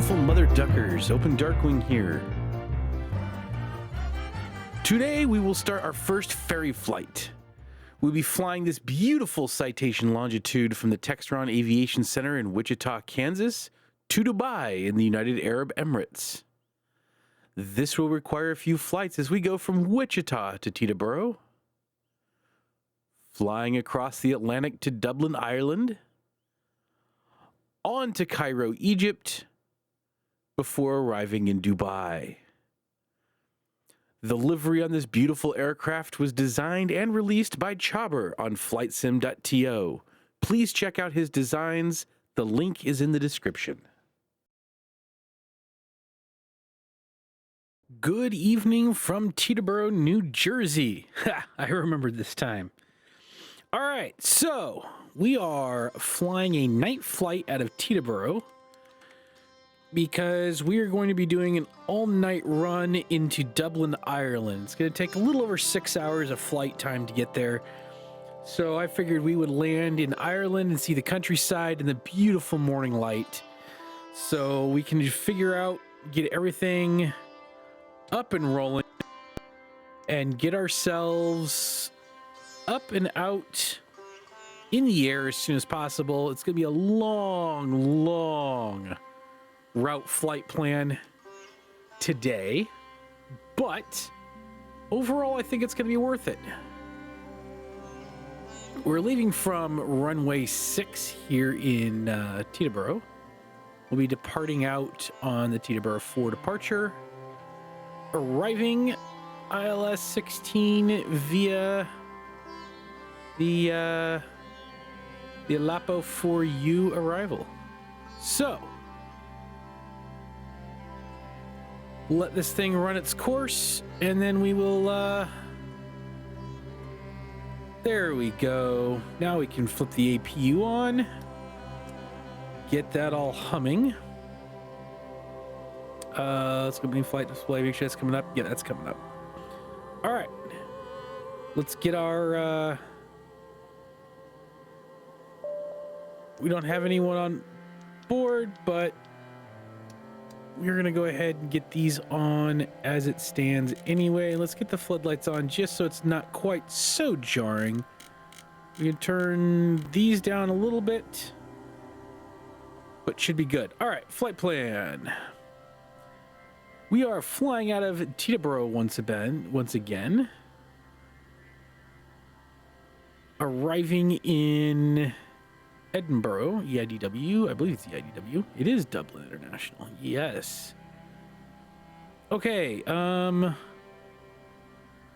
beautiful mother duckers. OpenDarkwing here. Today we will start our first ferry flight. We'll be flying this beautiful citation longitude from the Textron Aviation Center in Wichita, Kansas, to Dubai in the United Arab Emirates. This will require a few flights as we go from Wichita to Teterboro, flying across the Atlantic to Dublin, Ireland, on to Cairo, Egypt, before arriving in Dubai. The livery on this beautiful aircraft was designed and released by Chauber on flightsim.to. Please check out his designs. The link is in the description. Good evening from Teterboro, New Jersey. Ha, I remembered this time. All right, so we are flying a night flight out of Teterboro because we are going to be doing an all-night run into Dublin, Ireland. It's going to take a little over 6 hours of flight time to get there. So I figured we would land in Ireland and see the countryside and the beautiful morning light. So we can just figure out, get everything up and rolling and get ourselves up and out in the air as soon as possible. It's going to be a long route flight plan today, but overall I think it's going to be worth it. We're leaving from runway 6 here in Teterboro. We'll be departing out on the Teterboro 4 departure, arriving ILS 16 via the Alapo 4U arrival. So let this thing run its course, and then we will, there we go. Now we can flip the APU on, get that all humming. Let's go in-flight display, make sure that's coming up. Yeah, that's coming up. All right, let's get our, we don't have anyone on board, but we're going to go ahead and get these on as it stands anyway. Let's get the floodlights on just so it's not quite so jarring. We can turn these down a little bit, but should be good. All right, flight plan. We are flying out of Teterboro once again. Arriving in Edinburgh, EIDW. I believe it's EIDW. It is Dublin International. Yes. Okay.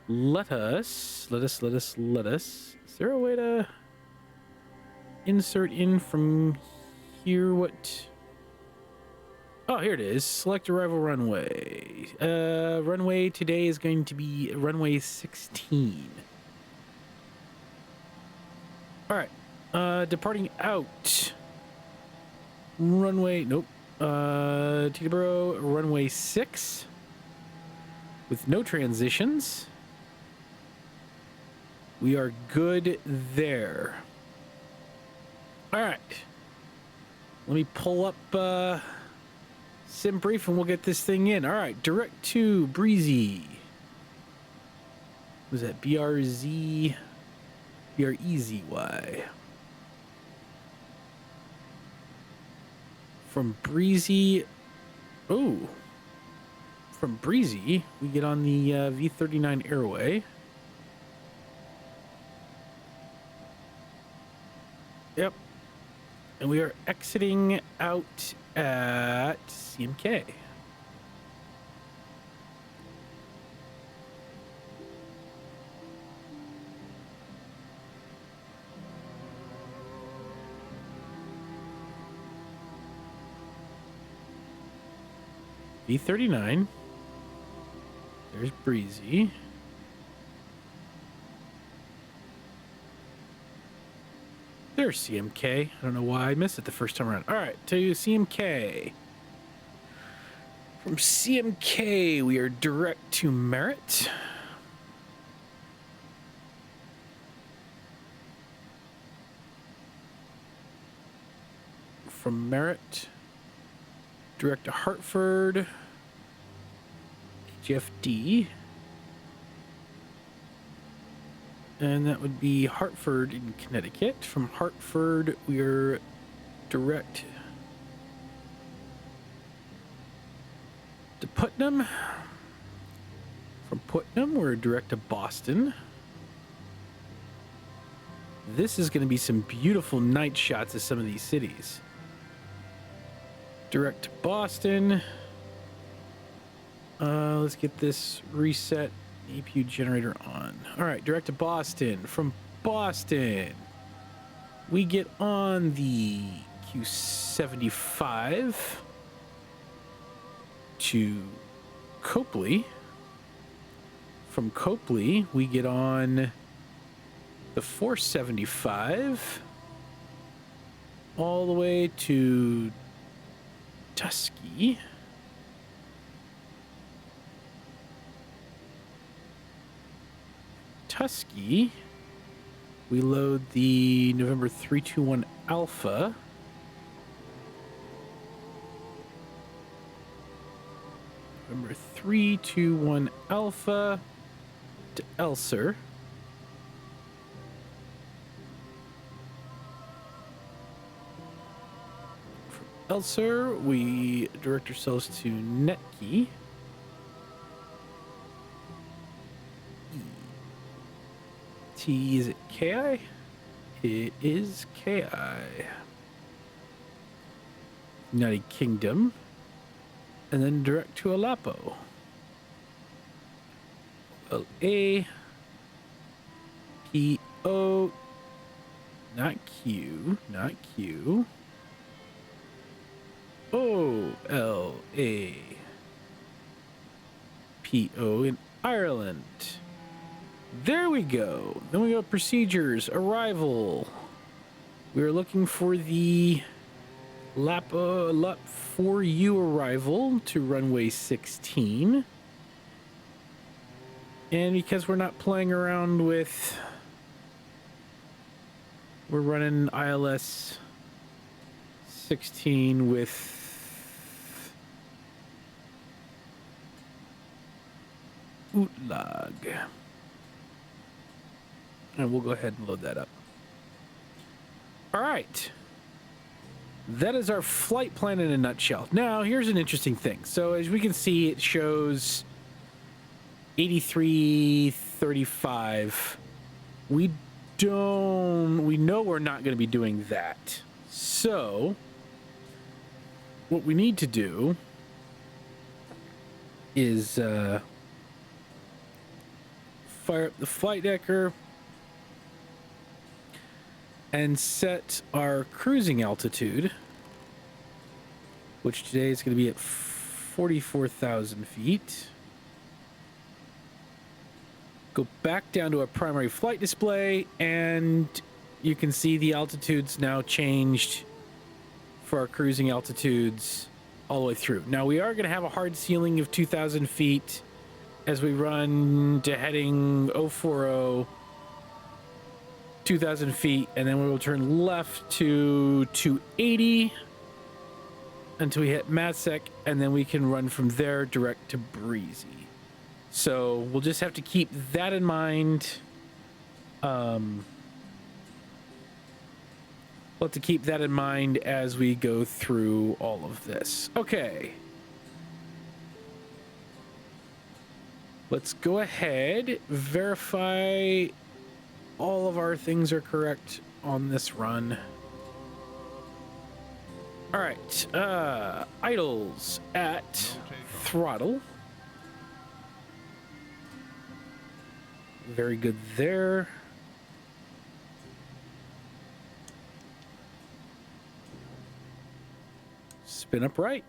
Let us. Is there a way to insert in from here? What? Oh, here it is. Select arrival runway. Runway today is going to be runway 16. All right. Departing out. Runway, nope. Teterboro, runway 6. With no transitions. We are good there. All right. Let me pull up sim brief and we'll get this thing in. All right, direct to Breezy. Was that BRZ? BREZY. From Breezy, from Breezy, we get on the V39 airway. Yep. And we are exiting out at CMK. V39. There's Breezy. There's CMK. I don't know why I missed it the first time around. All right, to CMK. From CMK, we are direct to Merritt. From Merritt, direct to Hartford, HFD, and that would be Hartford in Connecticut. From Hartford, we're direct to Putnam. From Putnam, we're direct to Boston. This is going to be some beautiful night shots of some of these cities. Direct to Boston. Let's get this reset. APU generator on. All right, direct to Boston. From Boston, we get on the Q75 to Copley. From Copley, we get on the 475 all the way to Tusky. Tusky, we load the November 321 Alpha. November 321 Alpha to Elser. From Elser, we direct ourselves to Netki. Is it KI? It is KI. United Kingdom. And then direct to Aleppo. LA. PO. Not Q. Not Q. O. L. A. PO in Ireland. There we go. Then we go procedures, arrival. We're looking for the LAP 4U arrival to runway 16. And because we're not playing around with, we're running ILS 16 with Utlag. And we'll go ahead and load that up. All right. That is our flight plan in a nutshell. Now, here's an interesting thing. So as we can see, it shows 8335. We know we're not going to be doing that. So what we need to do is fire up the flight decker and set our cruising altitude, which today is going to be at 44,000 feet. Go back down to our primary flight display, and you can see the altitudes now changed for our cruising altitudes all the way through. Now, we are going to have a hard ceiling of 2,000 feet as we run to heading 040, 2,000 feet, and then we will turn left to 280 until we hit Matsek, and then we can run from there direct to Breezy. So we'll just have to keep that in mind. We'll have to keep that in mind as we go through all of this. Okay. Let's go ahead, verify all of our things are correct on this run. All right, idles at throttle. Very good there. Spin up right.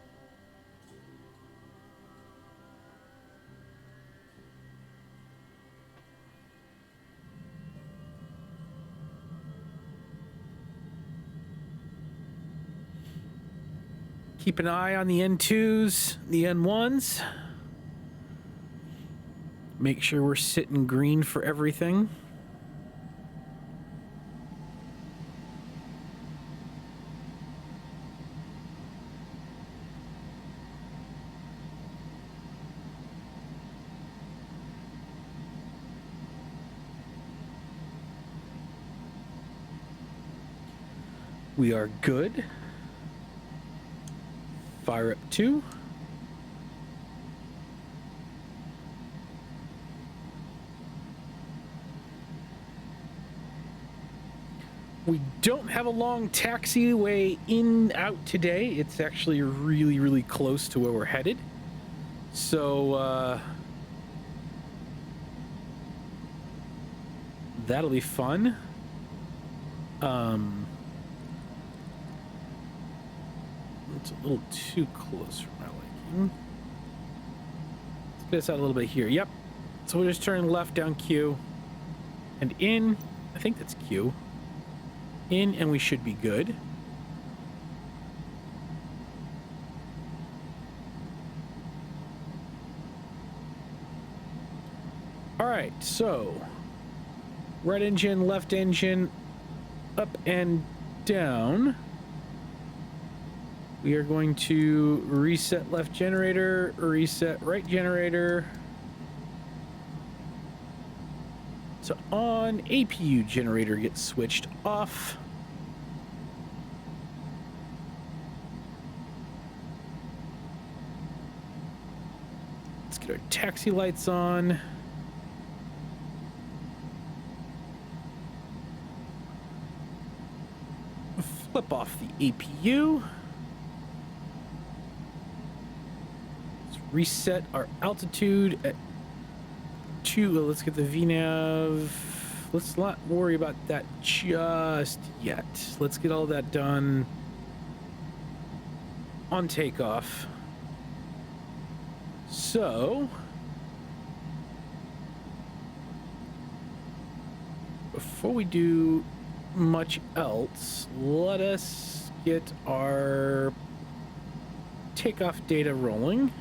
Keep an eye on the N2s, the N1s. Make sure we're sitting green for everything. We are good. Fire up 2. We don't have a long taxiway in out today. It's actually really, really close to where we're headed. So that'll be fun. It's a little too close for my liking. Let's get us out a little bit here. Yep. So we'll just turn left down Q and in. I think that's Q. In, and we should be good. All right, so right engine, left engine, up and down. We are going to reset left generator, reset right generator. So on, APU generator gets switched off. Let's get our taxi lights on. Flip off the APU. Let's reset our altitude at 2. Let's get the VNav. Let's not worry about that just yet. Let's get all that done on takeoff. So before we do much else, let us get our takeoff data rolling.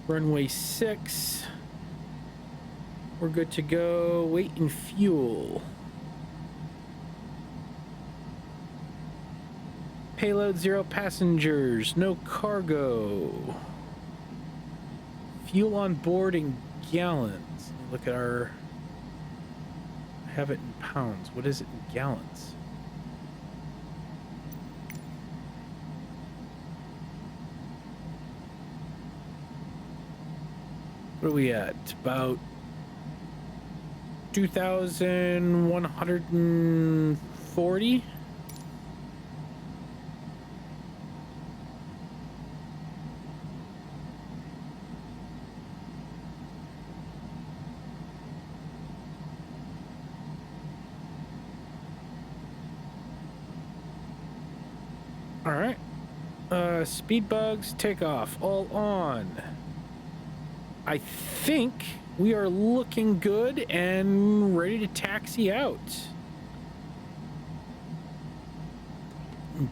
Runway 6. We're good to go. Weight and fuel. Payload 0 passengers, no cargo. Fuel on board in gallons. Look at our, I have it in pounds. What is it in gallons? What are we at? About 2,140? All right. Speed bugs, takeoff, all on. I think we are looking good and ready to taxi out.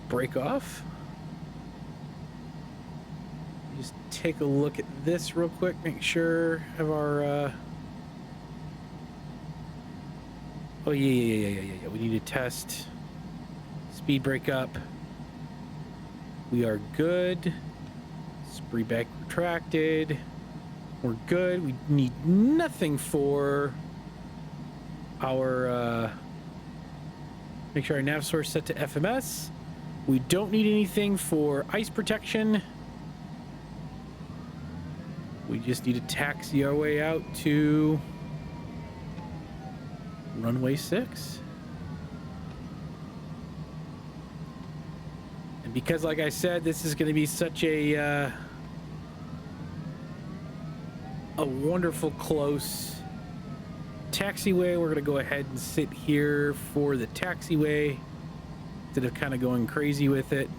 Break off. Just take a look at this real quick. Make sure have our. Oh yeah. We need to test speed break up. We are good. Spree back retracted. We're good. We need nothing for our, make sure our nav source set to FMS. We don't need anything for ice protection. We just need to taxi our way out to runway 6. And because, like I said, this is going to be such a wonderful close taxiway, we're going to go ahead and sit here for the taxiway instead of kind of going crazy with it.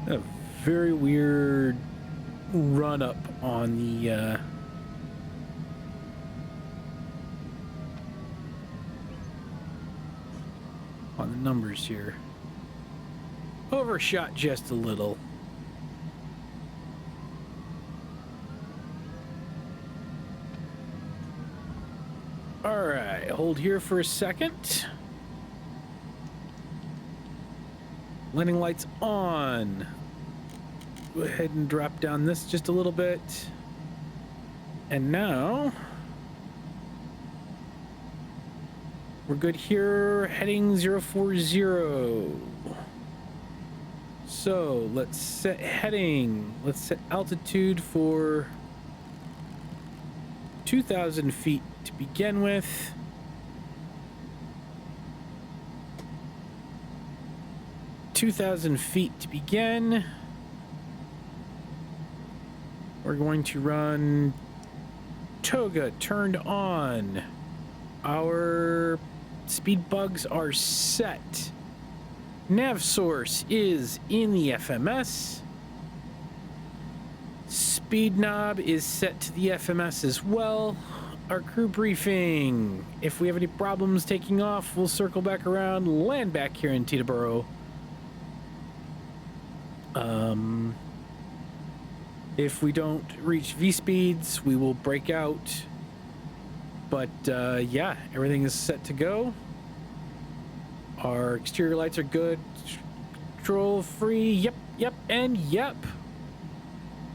A very weird run up on the numbers here. Overshot just a little. All right, hold here for a second. Landing lights on. Go ahead and drop down this just a little bit. And now we're good here, heading 040. So let's set heading. Let's set altitude for 2,000 feet to begin with. To begin. We're going to run toga turned on. Our speed bugs are set. Nav source is in the FMS. Speed knob is set to the FMS as well. Our crew briefing. If we have any problems taking off, we'll circle back around, land back here in Teterboro. If we don't reach V speeds, we will break out. But yeah, everything is set to go. Our exterior lights are good. Control free. Yep, and yep.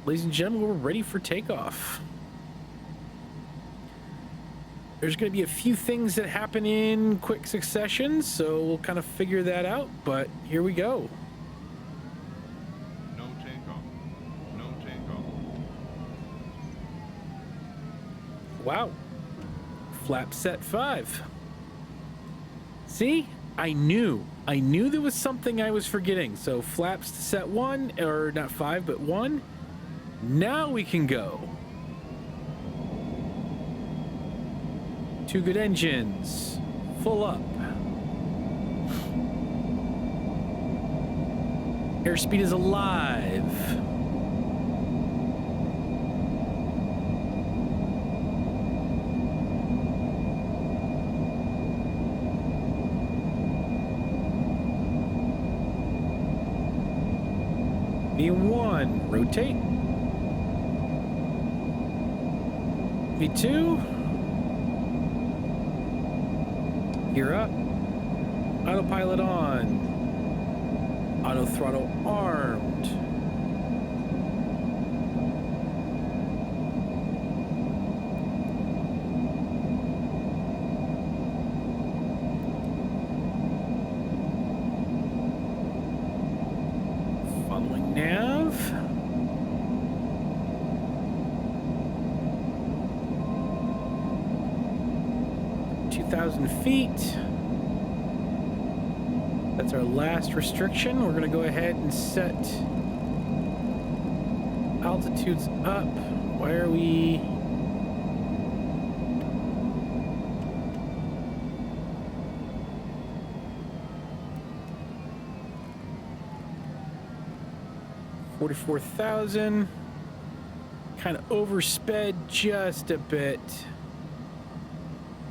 Ladies and gentlemen, we're ready for takeoff. There's going to be a few things that happen in quick succession, so we'll kind of figure that out. But here we go. Wow. Flap set 5. See? I knew there was something I was forgetting. So flaps to set 1, or not 5, but 1. Now we can go. 2 good engines. Full up. Airspeed is alive. V1, rotate. V2, gear up. Autopilot on. Auto throttle armed. Following nav. Feet. That's our last restriction. We're going to go ahead and set altitudes up. Why are we... $44,000. Kind of oversped just a bit.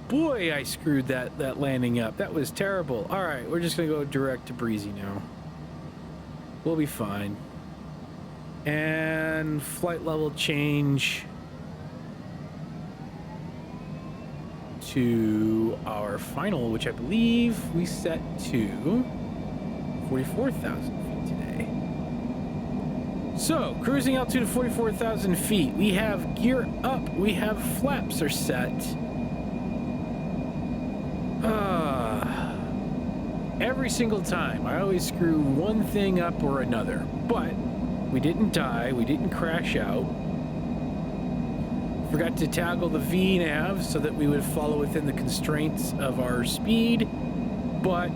Boy, I screwed that landing up. That was terrible. All right, we're just going to go direct to breezy now. We'll be fine. And flight level change to our final, which I believe we set to 44,000 feet today. So, cruising altitude of 44,000 feet. We have gear up. We have flaps are set. Every single time, I always screw one thing up or another, but we didn't die, we didn't crash out. Forgot to toggle the V-nav so that we would follow within the constraints of our speed, but,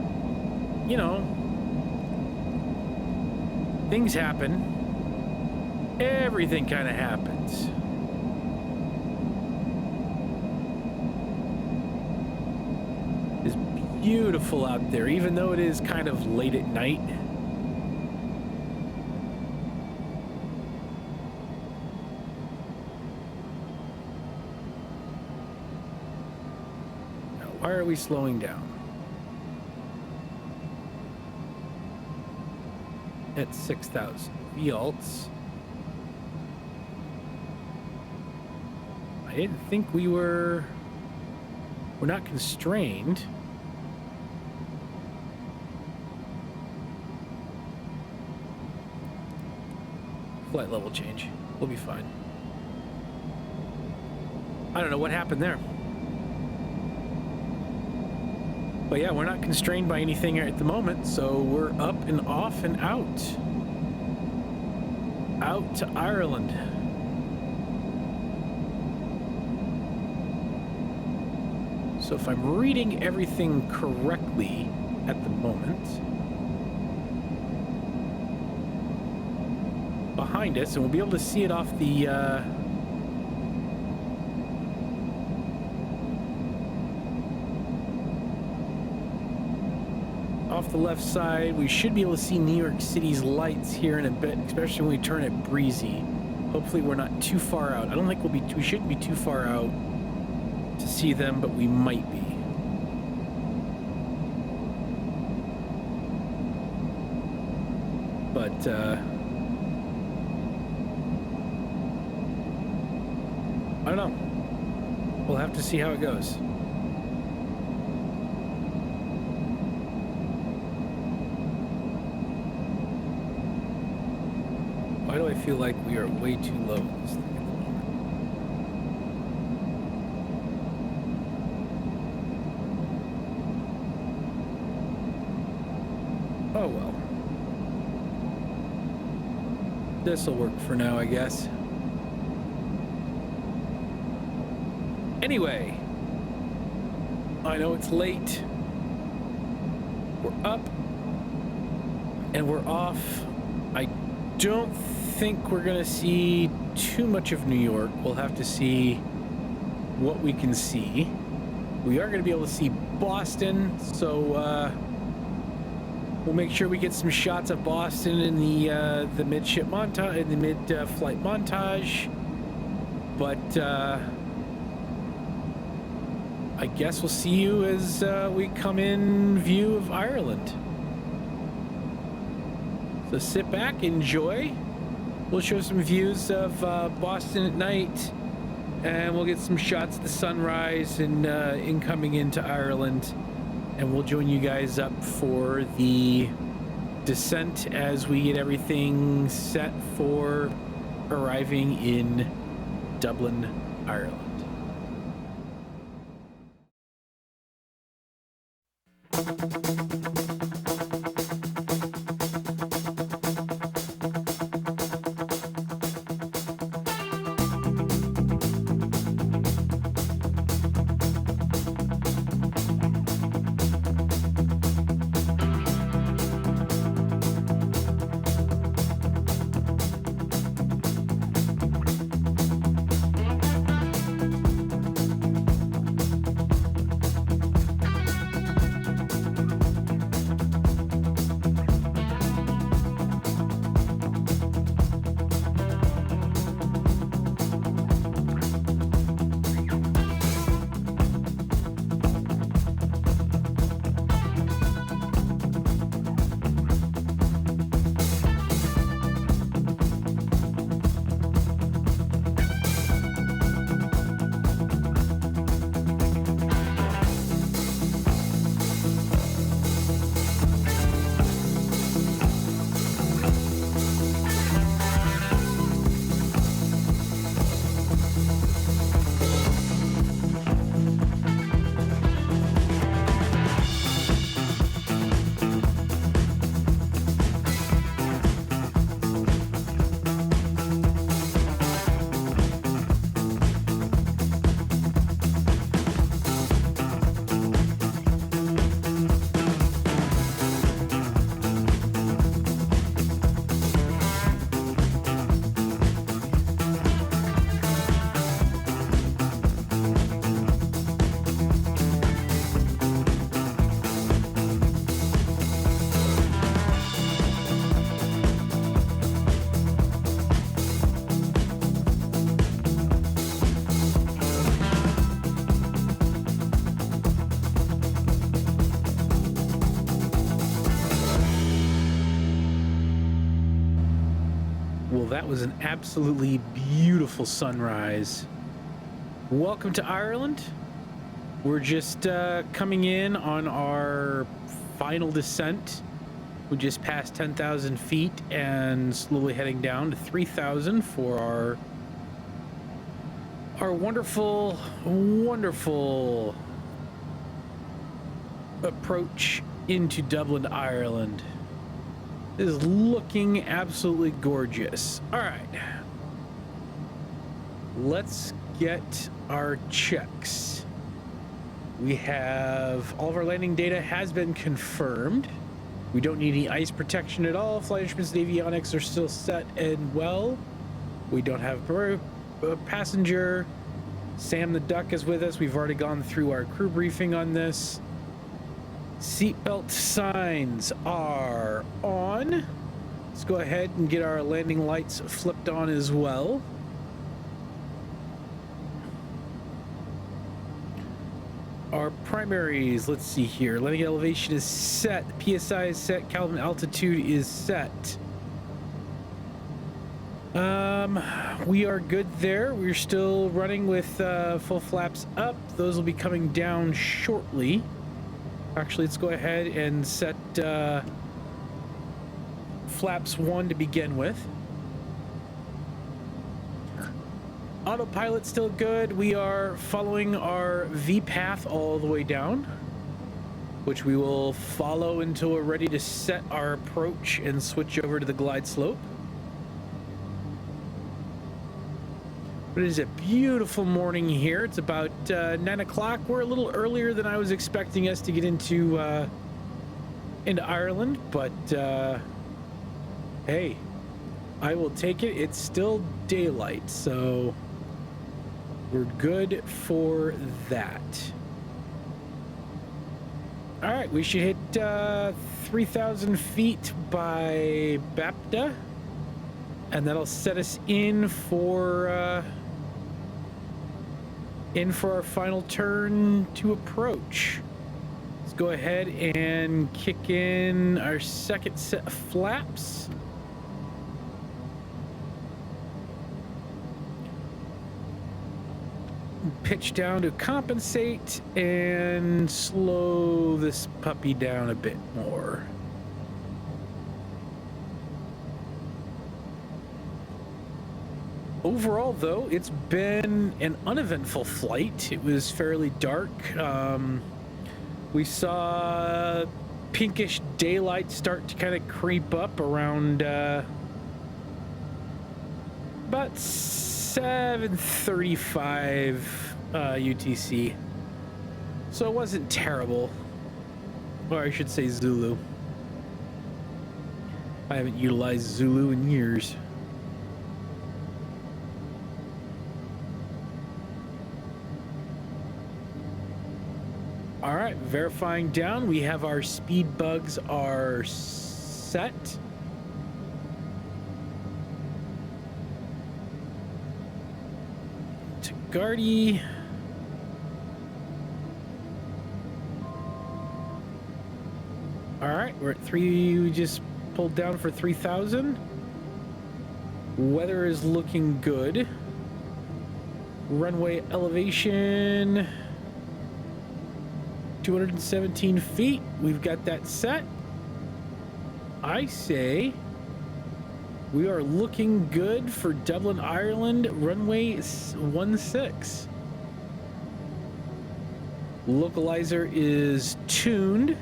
you know, things happen. Everything kind of happens. Beautiful out there, even though it is kind of late at night. Why are we slowing down? At 6,000 VALTs. I didn't think we're not constrained. Flight level change. We'll be fine. I don't know what happened there. But yeah, we're not constrained by anything at the moment, so we're up and off and out. Out to Ireland. So if I'm reading everything correctly at the moment, behind us, and we'll be able to see it off the left side. We should be able to see New York City's lights here in a bit, especially when we turn it breezy. Hopefully we're not too far out. I don't think we shouldn't be too far out to see them, but we might be. But I don't know. We'll have to see how it goes. Why do I feel like we are way too low in this thing at the moment? Oh well. This'll work for now, I guess. Anyway, I know it's late. We're up and we're off. I don't think we're gonna see too much of New York. We'll have to see what we can see. We are gonna be able to see Boston, so we'll make sure we get some shots of Boston in the midship montage, in the mid-flight montage. But I guess we'll see you as we come in view of Ireland. So sit back, enjoy. We'll show some views of Boston at night, and we'll get some shots of the sunrise and incoming into Ireland. And we'll join you guys up for the descent as we get everything set for arriving in Dublin, Ireland. that was an absolutely beautiful sunrise. Welcome to Ireland. We're just coming in on our final descent. We just passed 10,000 feet and slowly heading down to 3,000 for our wonderful, wonderful approach into Dublin, Ireland. It is looking absolutely gorgeous. All right, let's get our checks. We have all of our landing data has been confirmed. We don't need any ice protection at all. Flight instruments and avionics are still set and well. We don't have a passenger. Sam the Duck is with us. We've already gone through our crew briefing on this. Seatbelt signs are on. Let's go ahead and get our landing lights flipped on as well. Our primaries, let's see here. Landing elevation is set. The PSI is set. Kelvin altitude is set. We are good there. We're still running with full flaps up. Those will be coming down shortly. Actually, let's go ahead and set flaps 1 to begin with. Autopilot still good. We are following our V path all the way down, which we will follow until we're ready to set our approach and switch over to the glide slope. But it is a beautiful morning here. It's about 9 o'clock. We're a little earlier than I was expecting us to get into Ireland, but hey, I will take it. It's still daylight, so we're good for that. All right, we should hit 3,000 feet by Bapta, and that'll set us in for our final turn to approach. Let's go ahead and kick in our second set of flaps. Pitch down to compensate and slow this puppy down a bit more. Overall, though, it's been an uneventful flight. It was fairly dark. We saw pinkish daylight start to kind of creep up around about 7:35 UTC. So it wasn't terrible. Or I should say Zulu. I haven't utilized Zulu in years. All right, verifying down. We have our speed bugs are set. Tagardi. All right, we're at 3. We just pulled down for 3,000. Weather is looking good. Runway elevation 217 feet. We've got that set. I say we are looking good for Dublin, Ireland, runway 16. Localizer is tuned.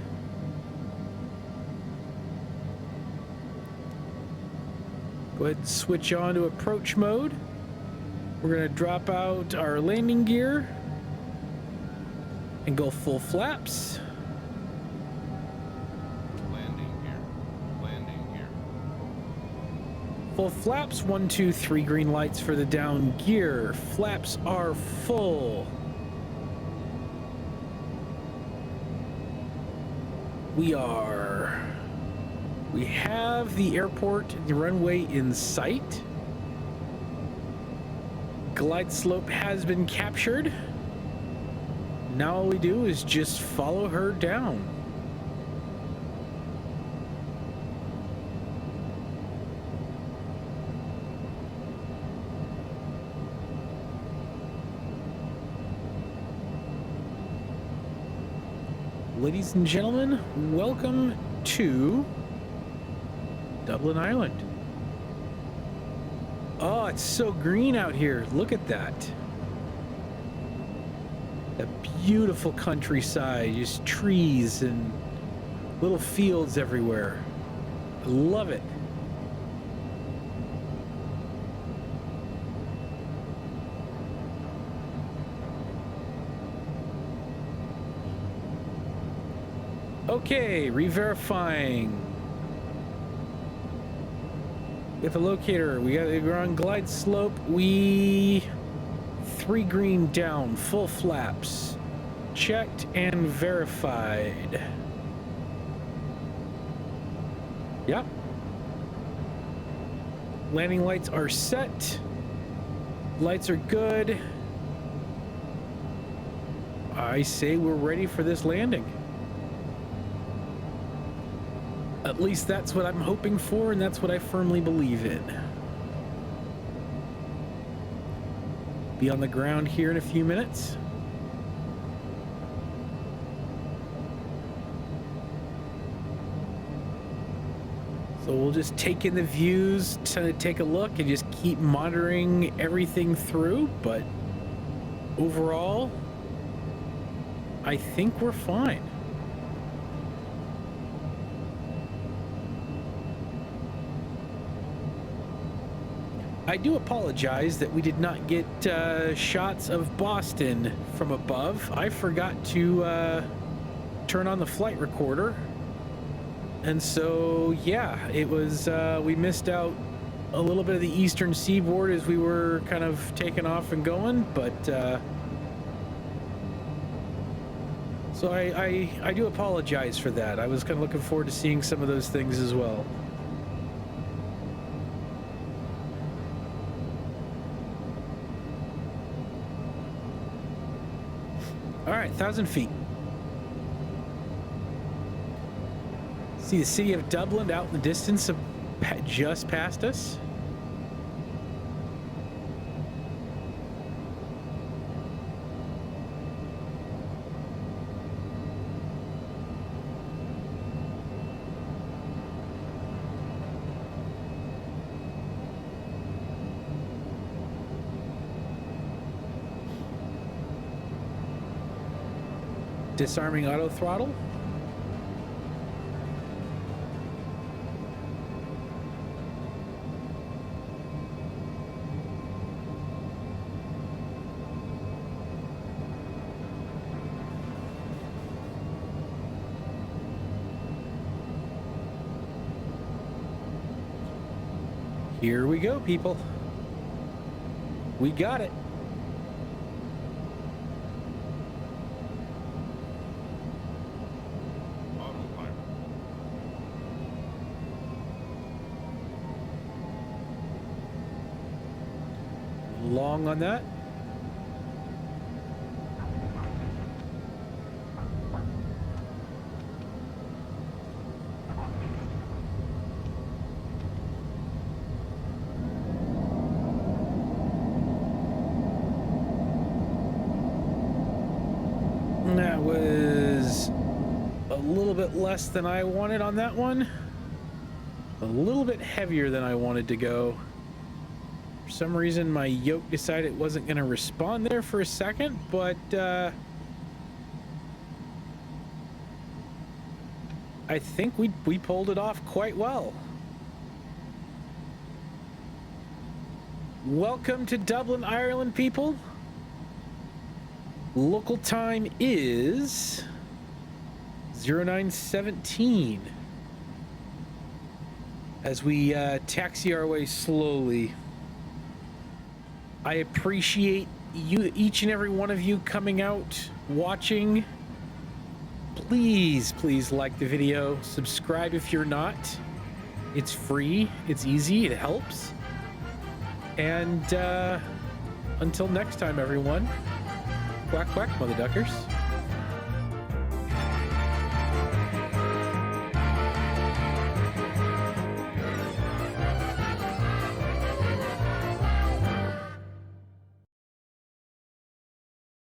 Go ahead and switch on to approach mode. We're going to drop out our landing gear and go full flaps. Landing gear. Landing gear. Full flaps. 1, 2, 3 green lights for the down gear. Flaps are full. We have the airport and the runway in sight. Glide slope has been captured. Now all we do is just follow her down. Ladies and gentlemen, welcome to Dublin Ireland. Oh, it's so green out here. Look at that. A beautiful countryside, just trees and little fields everywhere. I love it. Okay, re-verifying. With the locator, we're on glide slope. 3 green down, full flaps. Checked and verified. Yep. Landing lights are set. Lights are good. I say we're ready for this landing. At least that's what I'm hoping for, and that's what I firmly believe in. Be on the ground here in a few minutes. So we'll just take in the views, kind of take a look, and just keep monitoring everything through. But overall, I think we're fine. I do apologize that we did not get shots of Boston from above. I forgot to turn on the flight recorder. And so, yeah, it was, we missed out a little bit of the eastern seaboard as we were kind of taking off and going, but, so I do apologize for that. I was kind of looking forward to seeing some of those things as well. All right, 1,000 feet. See the city of Dublin out in the distance, just past us. Disarming auto throttle. Here we go, people. We got it. Long on that. That was a little bit less than I wanted on that one. A little bit heavier than I wanted to go. For some reason, my yoke decided it wasn't going to respond there for a second, but I think we pulled it off quite well. Welcome to Dublin, Ireland, people. Local time is 09:17 as we taxi our way slowly. I appreciate you, each and every one of you coming out, watching. Please like the video. Subscribe if you're not. It's free. It's easy. It helps. And until next time, everyone. Quack, quack, mother duckers.